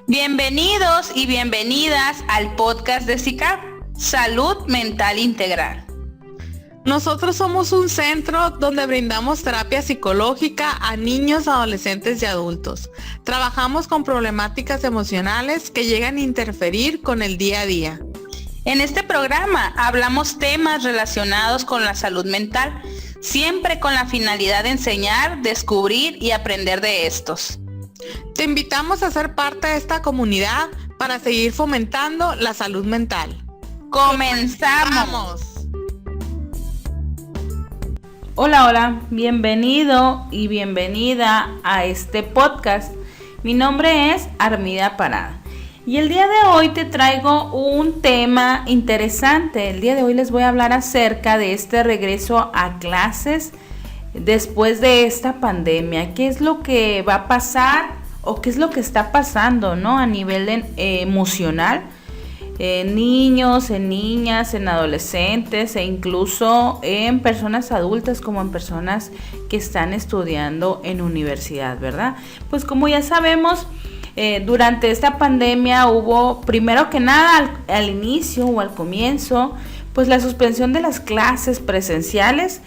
Bienvenidos y bienvenidas al podcast de SICAP, Salud Mental Integral. Nosotros somos un centro donde brindamos terapia psicológica a niños, adolescentes y adultos. Trabajamos con problemáticas emocionales que llegan a interferir con el día a día. En este programa hablamos temas relacionados con la salud mental, siempre con la finalidad de enseñar, descubrir y aprender de estos. Te invitamos a ser parte de esta comunidad para seguir fomentando la salud mental. ¡Comenzamos! Hola, bienvenido y bienvenida a este podcast. Mi nombre es Armida Parada y el día de hoy te traigo un tema interesante. El día de hoy les voy a hablar acerca de este regreso a clases después de esta pandemia. ¿Qué es lo que va a pasar o qué es lo que está pasando, ¿no? A nivel emocional, en niños, en niñas, en adolescentes e incluso en personas adultas como en personas que están estudiando en universidad, ¿verdad? Pues como ya sabemos, durante esta pandemia hubo, primero que nada, al inicio o al comienzo, pues la suspensión de las clases presenciales.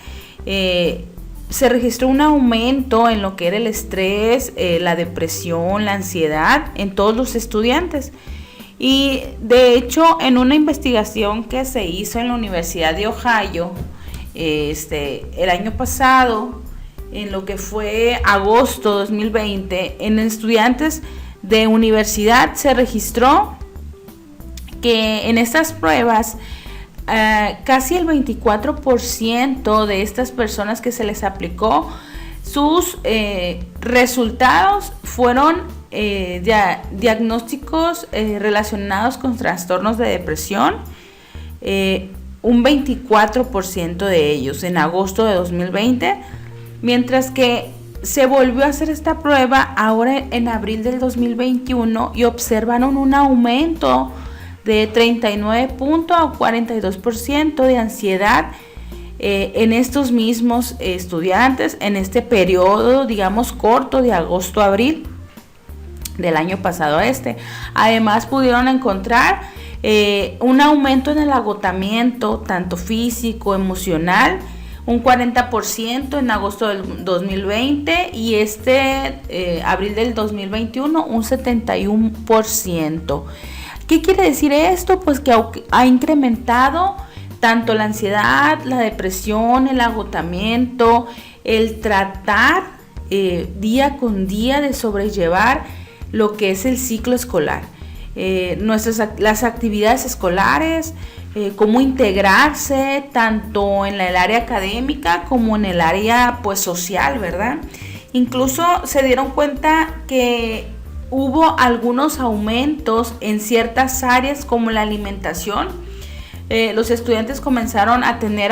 Se registró un aumento en lo que era el estrés, la depresión, la ansiedad en todos los estudiantes. Y de hecho, en una investigación que se hizo en la Universidad de Ohio, el año pasado, en lo que fue agosto 2020, en estudiantes de universidad se registró que en estas pruebas casi el 24% de estas personas que se les aplicó, sus resultados fueron diagnósticos relacionados con trastornos de depresión, un 24% de ellos en agosto de 2020, mientras que se volvió a hacer esta prueba ahora en abril del 2021 y observaron un aumento de 39 a 42% de ansiedad en estos mismos estudiantes en este periodo, digamos, corto de agosto a abril del año pasado a este. Además pudieron encontrar un aumento en el agotamiento tanto físico, emocional, un 40% en agosto del 2020 y abril del 2021 un 71%. ¿Qué quiere decir esto? Pues que ha incrementado tanto la ansiedad, la depresión, el agotamiento, el tratar día con día de sobrellevar lo que es el ciclo escolar. Las actividades escolares, cómo integrarse tanto en el área académica como en el área pues social, ¿verdad? Incluso se dieron cuenta que hubo algunos aumentos en ciertas áreas como la alimentación. Los estudiantes comenzaron a tener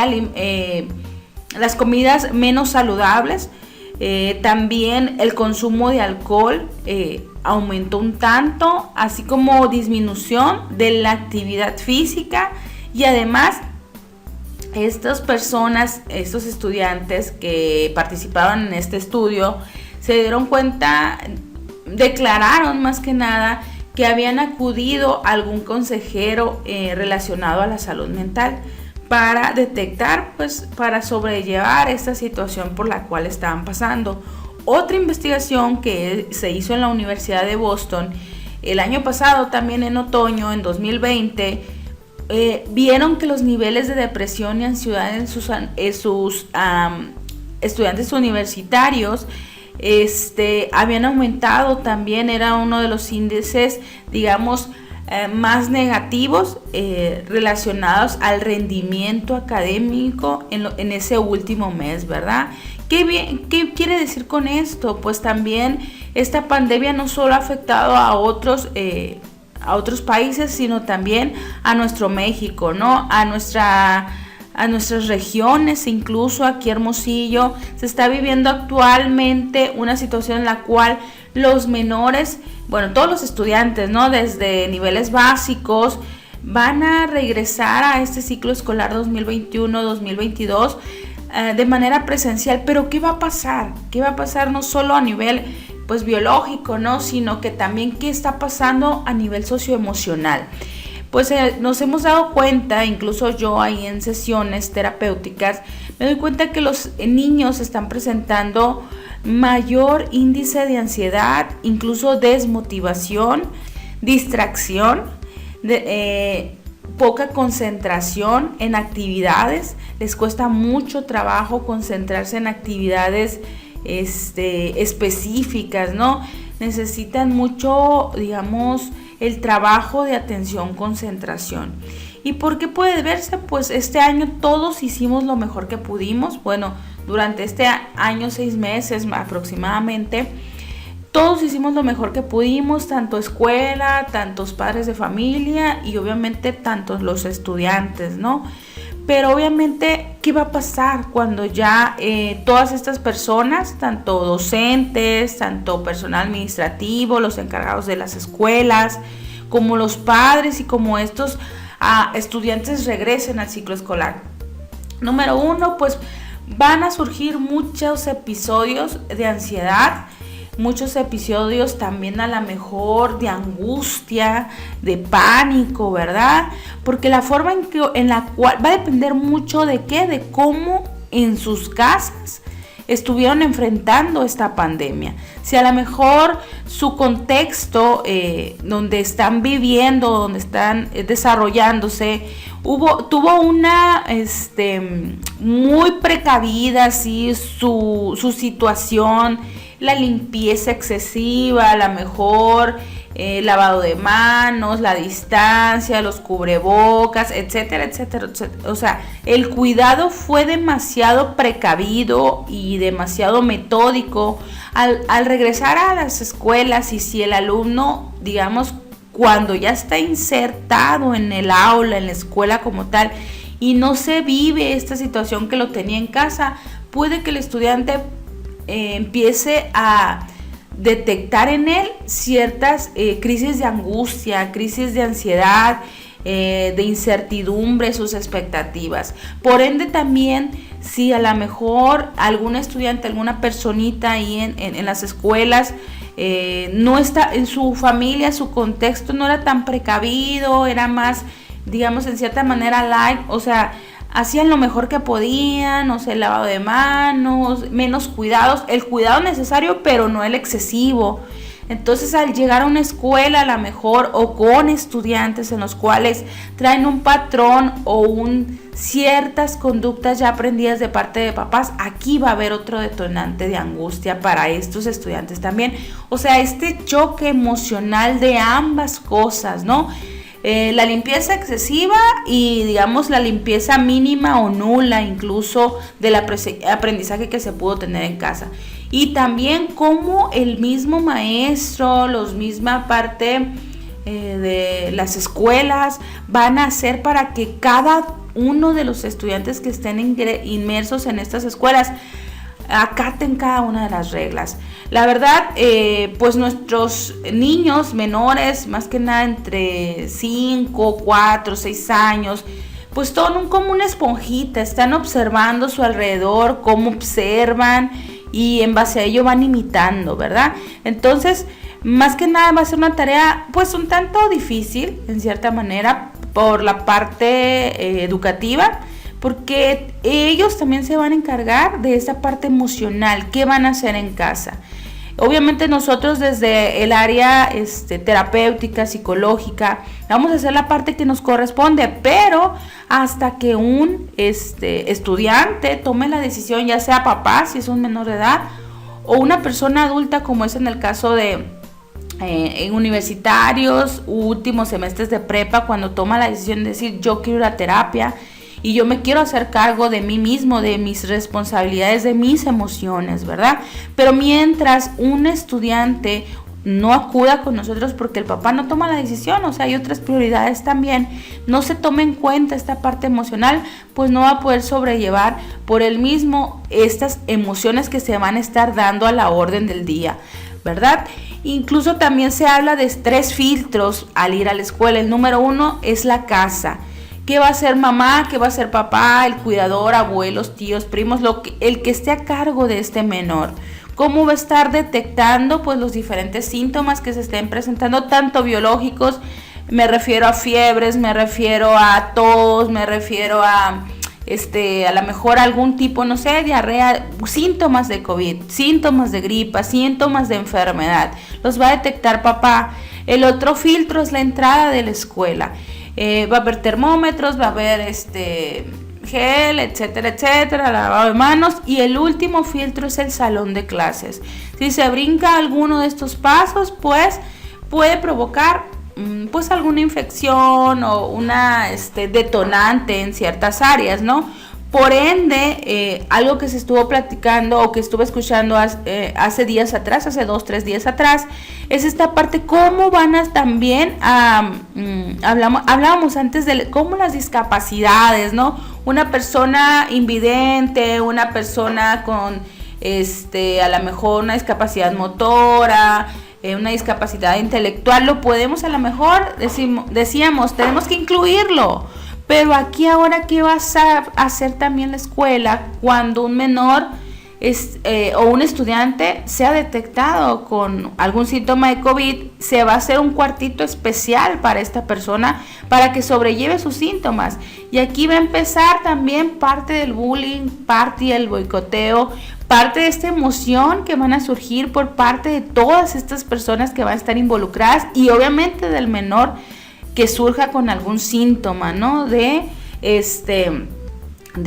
las comidas menos saludables. También el consumo de alcohol aumentó un tanto, así como disminución de la actividad física. Y además, estos estudiantes que participaban en este estudio se dieron cuenta, declararon más que nada que habían acudido a algún consejero relacionado a la salud mental para detectar, pues para sobrellevar esta situación por la cual estaban pasando. Otra investigación que se hizo en la Universidad de Boston el año pasado, también en otoño, en 2020, vieron que los niveles de depresión y ansiedad en sus estudiantes universitarios habían aumentado también. Era uno de los índices, digamos, más negativos relacionados al rendimiento académico en ese último mes, ¿verdad? ¿Qué quiere decir con esto? Pues también esta pandemia no solo ha afectado a otros países, sino también a nuestro México, ¿no? A nuestras regiones, incluso aquí Hermosillo, se está viviendo actualmente una situación en la cual los menores, bueno, todos los estudiantes, ¿no? Desde niveles básicos, van a regresar a este ciclo escolar 2021-2022 de manera presencial. Pero ¿qué va a pasar? ¿Qué va a pasar no solo a nivel pues biológico, ¿no? Sino que también qué está pasando a nivel socioemocional. Pues nos hemos dado cuenta, incluso yo ahí en sesiones terapéuticas, me doy cuenta que los niños están presentando mayor índice de ansiedad, incluso desmotivación, distracción, poca concentración en actividades, les cuesta mucho trabajo concentrarse en actividades específicas, ¿no? Necesitan mucho, digamos, el trabajo de atención, concentración. ¿Y por qué puede verse? Pues este año todos hicimos lo mejor que pudimos. Bueno, durante este año, 6 meses aproximadamente, todos hicimos lo mejor que pudimos, tanto escuela, tantos padres de familia y obviamente tantos los estudiantes, ¿no? Pero obviamente, ¿qué va a pasar cuando ya todas estas personas, tanto docentes, tanto personal administrativo, los encargados de las escuelas, como los padres y como estos estudiantes regresen al ciclo escolar? Número 1, pues van a surgir muchos episodios de ansiedad, muchos episodios también a lo mejor de angustia, de pánico, ¿verdad? Porque la forma en la cual va a depender mucho de qué, de cómo en sus casas estuvieron enfrentando esta pandemia. Si a lo mejor su contexto donde están viviendo, donde están desarrollándose, tuvo una muy precavida así su situación, la limpieza excesiva, a lo mejor lavado de manos, la distancia, los cubrebocas, etcétera, etcétera, etcétera. O sea, el cuidado fue demasiado precavido y demasiado metódico al regresar a las escuelas. Y si el alumno, digamos, cuando ya está insertado en el aula, en la escuela como tal, y no se vive esta situación que lo tenía en casa, puede que el estudiante empiece a detectar en él ciertas crisis de angustia, crisis de ansiedad, de incertidumbre, sus expectativas. Por ende también, si a lo mejor algún estudiante, alguna personita ahí en las escuelas no está en su familia, su contexto no era tan precavido, era más, digamos, en cierta manera light, o sea, hacían lo mejor que podían, o sea, el lavado de manos, menos cuidados, el cuidado necesario, pero no el excesivo. Entonces, al llegar a una escuela, a lo mejor, o con estudiantes en los cuales traen un patrón o ciertas conductas ya aprendidas de parte de papás, aquí va a haber otro detonante de angustia para estos estudiantes también. O sea, este choque emocional de ambas cosas, ¿no? La limpieza excesiva y, digamos, la limpieza mínima o nula incluso del aprendizaje que se pudo tener en casa. Y también cómo el mismo maestro, los misma parte de las escuelas van a hacer para que cada uno de los estudiantes que estén inmersos en estas escuelas acaten cada una de las reglas. La verdad, pues nuestros niños menores, más que nada entre 5, 4, 6 años, pues son como una esponjita, están observando su alrededor, cómo observan y en base a ello van imitando, ¿verdad? Entonces, más que nada va a ser una tarea pues un tanto difícil, en cierta manera, por la parte educativa, porque ellos también se van a encargar de esa parte emocional, qué van a hacer en casa. Obviamente nosotros desde el área terapéutica, psicológica, vamos a hacer la parte que nos corresponde, pero hasta que un estudiante tome la decisión, ya sea papá, si es un menor de edad, o una persona adulta, como es en el caso de universitarios, últimos semestres de prepa, cuando toma la decisión de decir yo quiero ir a terapia, y yo me quiero hacer cargo de mí mismo, de mis responsabilidades, de mis emociones, ¿verdad? Pero mientras un estudiante no acuda con nosotros porque el papá no toma la decisión, o sea, hay otras prioridades también, no se tome en cuenta esta parte emocional, pues no va a poder sobrellevar por él mismo estas emociones que se van a estar dando a la orden del día, ¿verdad? Incluso también se habla de 3 filtros al ir a la escuela. El número 1 es la casa. ¿Qué va a hacer mamá? ¿Qué va a hacer papá? El cuidador, abuelos, tíos, primos, el que esté a cargo de este menor. cómo va a estar detectando pues los diferentes síntomas que se estén presentando, tanto biológicos, me refiero a fiebres, me refiero a tos, me refiero a lo mejor algún tipo, no sé, diarrea, síntomas de COVID, síntomas de gripa, síntomas de enfermedad, los va a detectar papá. El otro filtro es la entrada de la escuela. Va a haber termómetros, va a haber gel, etcétera, etcétera, lavado de manos, y el último filtro es el salón de clases. Si se brinca alguno de estos pasos, pues puede provocar pues alguna infección o una detonante en ciertas áreas, ¿no? Por ende, algo que se estuvo platicando o que estuve escuchando hace días atrás, hace 2-3 días atrás, es esta parte, cómo van a también, hablábamos antes de cómo las discapacidades, ¿no? Una persona invidente, una persona con, a lo mejor una discapacidad motora, una discapacidad intelectual, lo podemos a lo mejor, decíamos, tenemos que incluirlo. Pero aquí ahora, ¿qué va a hacer también la escuela cuando un menor o un estudiante sea detectado con algún síntoma de COVID? Se va a hacer un cuartito especial para esta persona para que sobrelleve sus síntomas. Y aquí va a empezar también parte del bullying, parte del boicoteo, parte de esta emoción que van a surgir por parte de todas estas personas que van a estar involucradas, y obviamente del menor que surja con algún síntoma, ¿no? De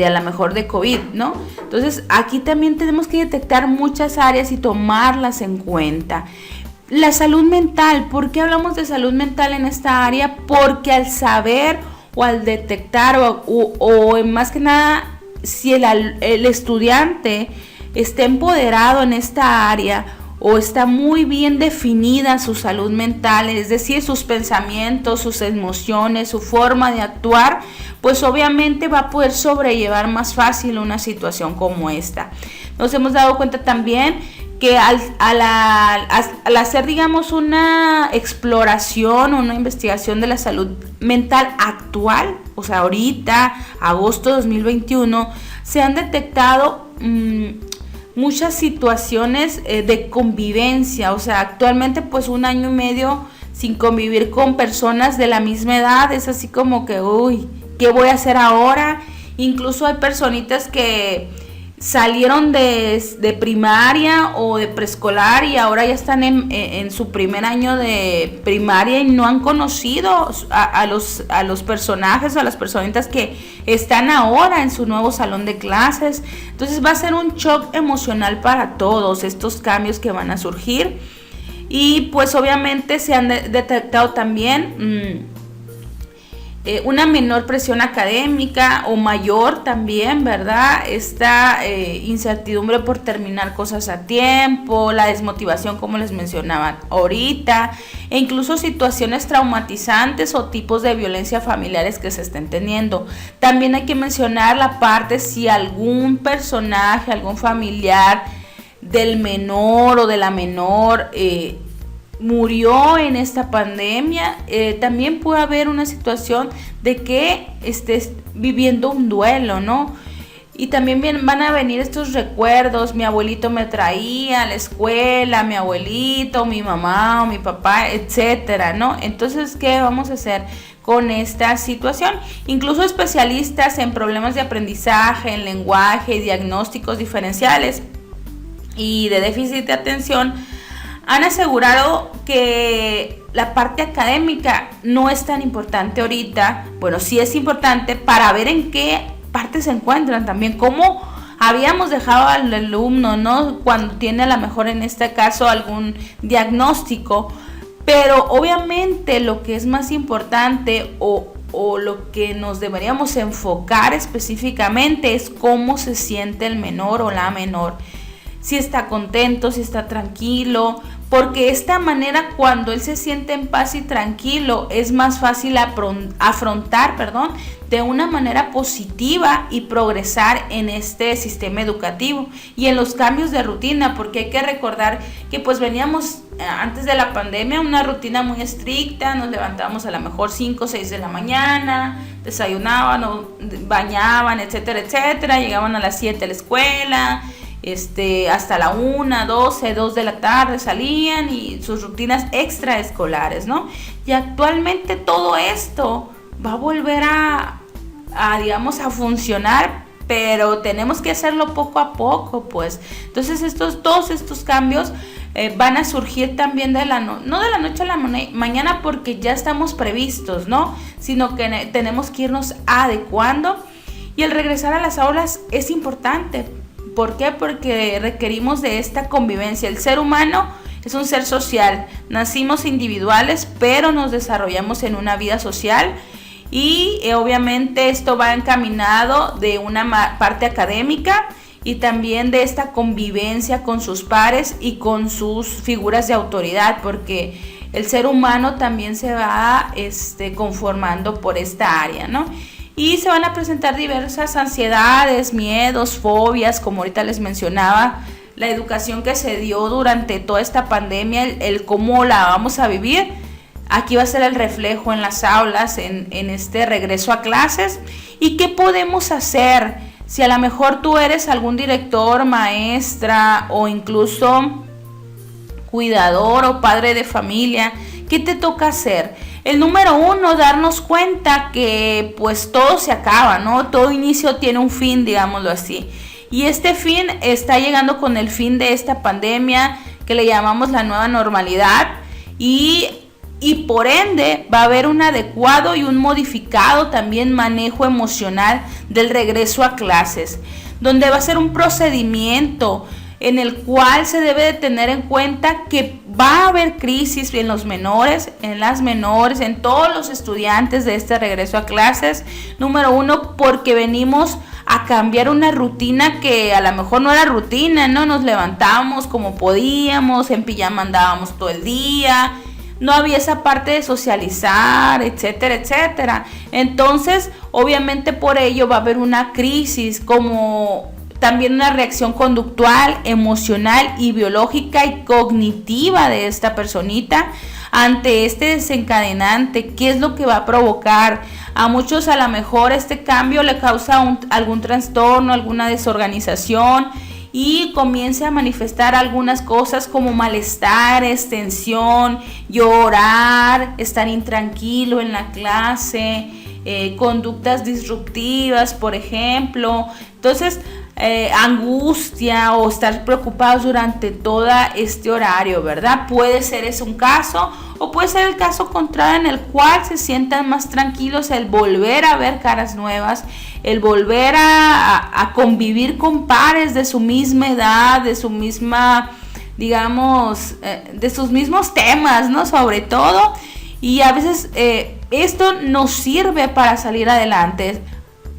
a lo mejor de COVID, ¿no? Entonces aquí también tenemos que detectar muchas áreas y tomarlas en cuenta. La salud mental, ¿por qué hablamos de salud mental en esta área? Porque al saber o al detectar o más que nada, si el estudiante está empoderado en esta área o está muy bien definida su salud mental, es decir, sus pensamientos, sus emociones, su forma de actuar, pues obviamente va a poder sobrellevar más fácil una situación como esta. Nos hemos dado cuenta también que al hacer, digamos, una exploración, una investigación de la salud mental actual, o sea, ahorita, agosto de 2021, se han detectado muchas situaciones de convivencia. O sea, actualmente pues 1 año y medio sin convivir con personas de la misma edad, es así como que, uy, ¿qué voy a hacer ahora? Incluso hay personitas que salieron de primaria o de preescolar y ahora ya están en su primer año de primaria y no han conocido a los personajes o a las personitas que están ahora en su nuevo salón de clases. Entonces va a ser un shock emocional para todos estos cambios que van a surgir, y pues obviamente se han detectado también una menor presión académica o mayor también, ¿verdad? Esta incertidumbre por terminar cosas a tiempo, la desmotivación, como les mencionaba ahorita, e incluso situaciones traumatizantes o tipos de violencia familiares que se estén teniendo. También hay que mencionar la parte si algún personaje, algún familiar del menor o de la menor murió en esta pandemia, también puede haber una situación de que estés viviendo un duelo, ¿no? Y también van a venir estos recuerdos, mi abuelito me traía a la escuela, mi abuelito, mi mamá o mi papá, etcétera, ¿no? Entonces, ¿qué vamos a hacer con esta situación? Incluso especialistas en problemas de aprendizaje, en lenguaje, diagnósticos diferenciales y de déficit de atención han asegurado que la parte académica no es tan importante ahorita. Bueno, sí es importante para ver en qué parte se encuentran también, cómo habíamos dejado al alumno, ¿no? Cuando tiene a lo mejor en este caso algún diagnóstico, pero obviamente lo que es más importante o lo que nos deberíamos enfocar específicamente es cómo se siente el menor o la menor. Si está contento, si está tranquilo, porque de esta manera cuando él se siente en paz y tranquilo es más fácil afrontar de una manera positiva y progresar en este sistema educativo y en los cambios de rutina, porque hay que recordar que pues veníamos antes de la pandemia una rutina muy estricta, nos levantábamos a lo mejor 5 o 6 de la mañana, desayunaban o bañaban, etcétera, etcétera, llegaban a las 7 a la escuela, hasta la 1, 12, 2 de la tarde salían y sus rutinas extraescolares, ¿no? Y actualmente todo esto va a volver digamos, a funcionar, pero tenemos que hacerlo poco a poco, pues. Entonces todos estos cambios van a surgir también no de la noche a la mañana, porque ya estamos previstos, ¿no? Sino que tenemos que irnos adecuando, y el regresar a las aulas es importante. ¿Por qué? Porque requerimos de esta convivencia. El ser humano es un ser social. Nacimos individuales, pero nos desarrollamos en una vida social, y obviamente esto va encaminado de una parte académica y también de esta convivencia con sus pares y con sus figuras de autoridad, porque el ser humano también se va conformando por esta área, ¿no? Y se van a presentar diversas ansiedades, miedos, fobias, como ahorita les mencionaba, la educación que se dio durante toda esta pandemia, el cómo la vamos a vivir. Aquí va a ser el reflejo en las aulas, en este regreso a clases. ¿Y qué podemos hacer? Si a lo mejor tú eres algún director, maestra o incluso cuidador o padre de familia, ¿qué te toca hacer? El número 1, darnos cuenta que pues todo se acaba, ¿no? Todo inicio tiene un fin, digámoslo así. Y este fin está llegando con el fin de esta pandemia que le llamamos la nueva normalidad, y por ende va a haber un adecuado y un modificado también manejo emocional del regreso a clases, donde va a ser un procedimiento en el cual se debe de tener en cuenta que va a haber crisis en los menores, en las menores, en todos los estudiantes de este regreso a clases. Número 1, porque venimos a cambiar una rutina que a lo mejor no era rutina, ¿no? Nos levantábamos como podíamos, en pijama andábamos todo el día, no había esa parte de socializar, etcétera, etcétera. Entonces, obviamente por ello va a haber una crisis, como también una reacción conductual, emocional y biológica y cognitiva de esta personita ante este desencadenante. ¿Qué es lo que va a provocar? A muchos a lo mejor este cambio le causa algún trastorno, alguna desorganización, y comience a manifestar algunas cosas como malestares, tensión, llorar, estar intranquilo en la clase, conductas disruptivas, por ejemplo. Entonces, angustia o estar preocupados durante todo este horario, ¿verdad? Puede ser ese un caso, o puede ser el caso contrario, en el cual se sientan más tranquilos, el volver a ver caras nuevas, el volver a convivir con pares de su misma edad, de su misma, digamos, de sus mismos temas, ¿no? Sobre todo, y a veces esto nos sirve para salir adelante.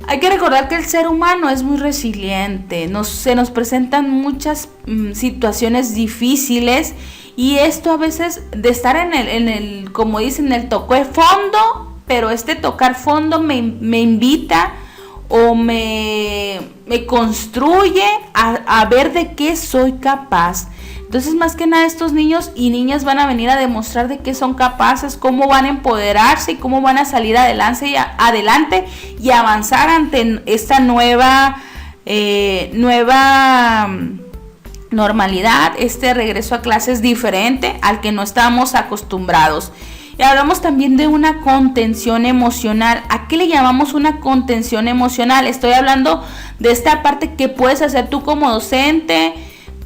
Hay que recordar que el ser humano es muy resiliente, se nos presentan muchas situaciones difíciles, y esto a veces de estar en el como dicen, el tocó el fondo, pero este tocar fondo me invita o me construye a ver de qué soy capaz. Entonces, más que nada, estos niños y niñas van a venir a demostrar de qué son capaces, cómo van a empoderarse y cómo van a salir adelante y avanzar ante esta nueva normalidad, este regreso a clases diferente al que no estábamos acostumbrados. Y hablamos también de una contención emocional. ¿A qué le llamamos una contención emocional? Estoy hablando de esta parte que puedes hacer tú como docente,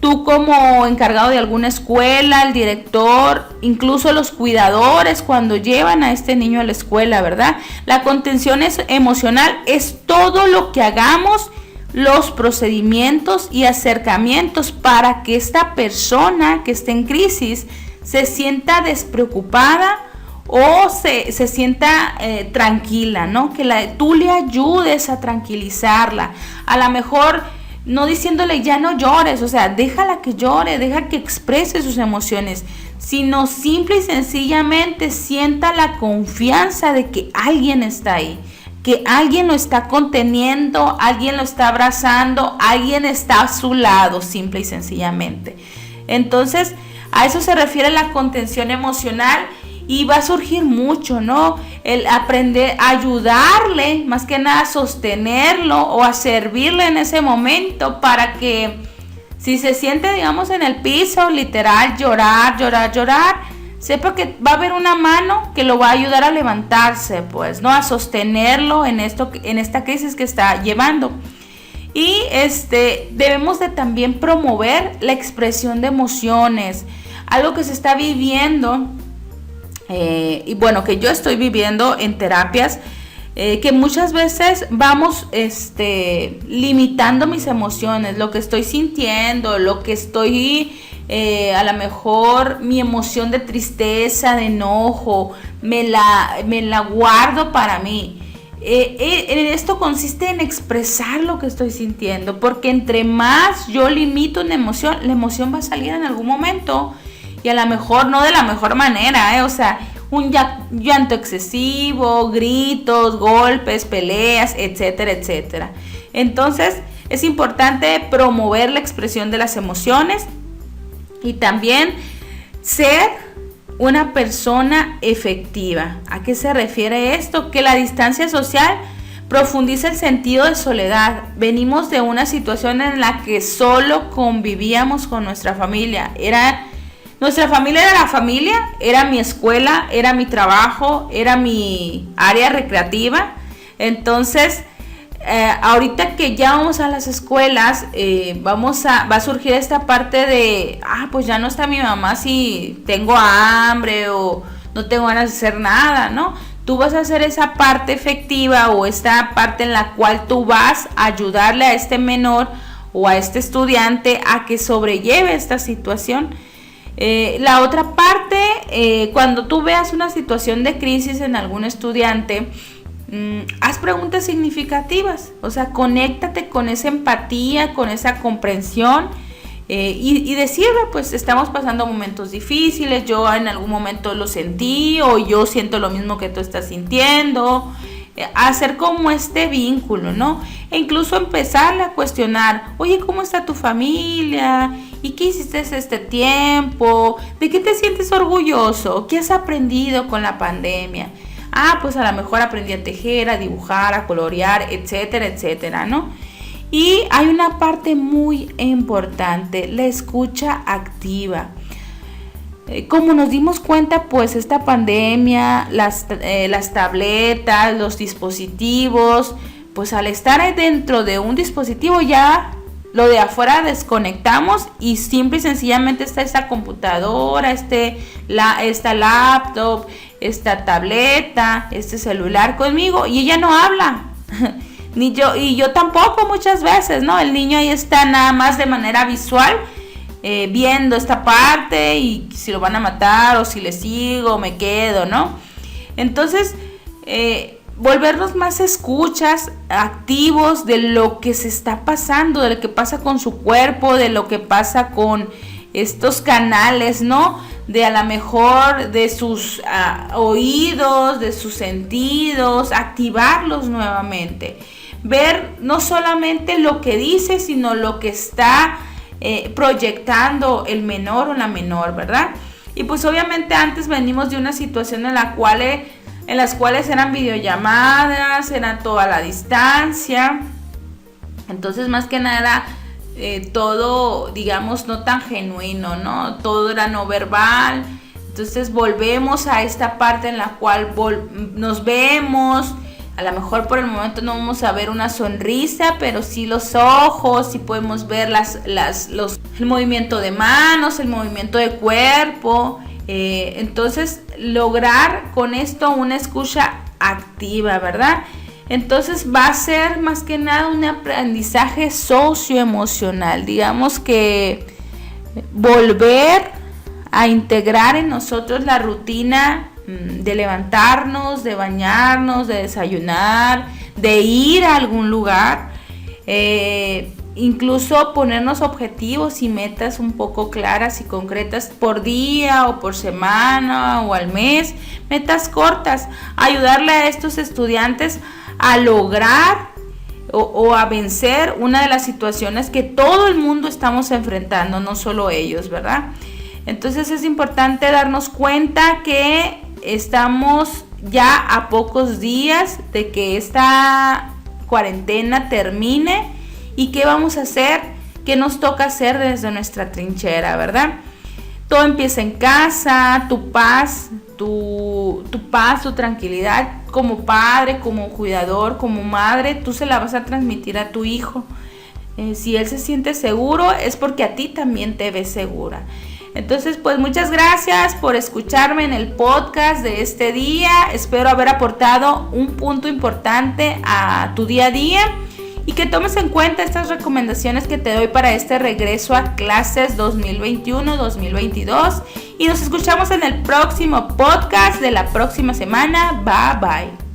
tú como encargado de alguna escuela, el director, incluso los cuidadores cuando llevan a este niño a la escuela, ¿verdad? La contención emocional es todo lo que hagamos, los procedimientos y acercamientos para que esta persona que esté en crisis se sienta despreocupada o se sienta tranquila, ¿no? Que tú le ayudes a tranquilizarla. A lo mejor no diciéndole ya no llores, o sea, déjala que llore, deja que exprese sus emociones, sino simple y sencillamente sienta la confianza de que alguien está ahí, que alguien lo está conteniendo, alguien lo está abrazando, alguien está a su lado, simple y sencillamente. Entonces, a eso se refiere la contención emocional. Y va a surgir mucho, ¿no? El aprender a ayudarle, más que nada a sostenerlo o a servirle en ese momento para que Si se siente, digamos, en el piso, literal, llorar, sepa que va a haber una mano que lo va a ayudar a levantarse, pues, ¿no? A sostenerlo en esta crisis que está llevando. Y debemos de también promover la expresión de emociones, algo que se está viviendo, y bueno, que yo estoy viviendo en terapias, que muchas veces vamos limitando mis emociones, lo que estoy sintiendo, lo que estoy, a lo mejor mi emoción de tristeza, de enojo, me la guardo para mí. Esto consiste en expresar lo que estoy sintiendo, porque entre más yo limito una emoción, la emoción va a salir en algún momento, y a lo mejor no de la mejor manera, o sea, un llanto excesivo, gritos, golpes, peleas, etcétera, etcétera. Entonces es importante promover la expresión de las emociones y también ser una persona efectiva. ¿A qué se refiere esto? Que la distancia social profundiza el sentido de soledad. Venimos de una situación en la que solo convivíamos con nuestra familia. Nuestra familia era la familia, era mi escuela, era mi trabajo, era mi área recreativa. Entonces, ahorita que ya vamos a las escuelas, va a surgir esta parte de, pues ya no está mi mamá si tengo hambre o no tengo ganas de hacer nada, ¿no? Tú vas a hacer esa parte efectiva o esta parte en la cual tú vas a ayudarle a este menor o a este estudiante a que sobrelleve esta situación. La otra parte, cuando tú veas una situación de crisis en algún estudiante, haz preguntas significativas, o sea, conéctate con esa empatía, con esa comprensión, y decirle, pues estamos pasando momentos difíciles, yo en algún momento lo sentí, o yo siento lo mismo que tú estás sintiendo. Hacer como este vínculo, ¿no? E incluso empezarle a cuestionar, oye, ¿cómo está tu familia? ¿Y qué hiciste este tiempo? ¿De qué te sientes orgulloso? ¿Qué has aprendido con la pandemia? Pues a lo mejor aprendí a tejer, a dibujar, a colorear, etcétera, etcétera, ¿no? Y hay una parte muy importante, la escucha activa. Como nos dimos cuenta, pues esta pandemia, las tabletas, los dispositivos, pues al estar dentro de un dispositivo ya lo de afuera desconectamos y simple y sencillamente está esta computadora, esta laptop, esta tableta, este celular conmigo y ella no habla. Ni yo, y yo tampoco muchas veces, ¿no? El niño ahí está nada más de manera visual, viendo esta parte y si lo van a matar o si le sigo, me quedo, ¿no? Entonces, volvernos más escuchas, activos de lo que se está pasando, de lo que pasa con su cuerpo, de lo que pasa con estos canales, ¿no? De a lo mejor de sus oídos, de sus sentidos, activarlos nuevamente. Ver no solamente lo que dice, sino lo que está proyectando el menor o la menor, ¿verdad? Y pues obviamente antes venimos de una situación en las cuales eran videollamadas, era toda la distancia. Entonces más que nada todo, digamos, no tan genuino, ¿no? Todo era no verbal. Entonces volvemos a esta parte en la cual nos vemos. A lo mejor por el momento no vamos a ver una sonrisa, pero sí los ojos, sí podemos ver el movimiento de manos, el movimiento de cuerpo. Entonces lograr con esto una escucha activa, ¿verdad? Entonces va a ser más que nada un aprendizaje socioemocional, digamos que volver a integrar en nosotros la rutina de levantarnos, de bañarnos, de desayunar, de ir a algún lugar, incluso ponernos objetivos y metas un poco claras y concretas por día o por semana o al mes, metas cortas, ayudarle a estos estudiantes a lograr o a vencer una de las situaciones que todo el mundo estamos enfrentando, no solo ellos, ¿verdad? Entonces es importante darnos cuenta que estamos ya a pocos días de que esta cuarentena termine y qué vamos a hacer, ¿qué nos toca hacer desde nuestra trinchera, verdad? Todo empieza en casa, tu paz, tu tranquilidad como padre, como cuidador, como madre, tú se la vas a transmitir a tu hijo. Si él se siente seguro es porque a ti también te ves segura. Entonces, pues muchas gracias por escucharme en el podcast de este día. Espero haber aportado un punto importante a tu día a día y que tomes en cuenta estas recomendaciones que te doy para este regreso a clases 2021-2022. Y nos escuchamos en el próximo podcast de la próxima semana. Bye bye.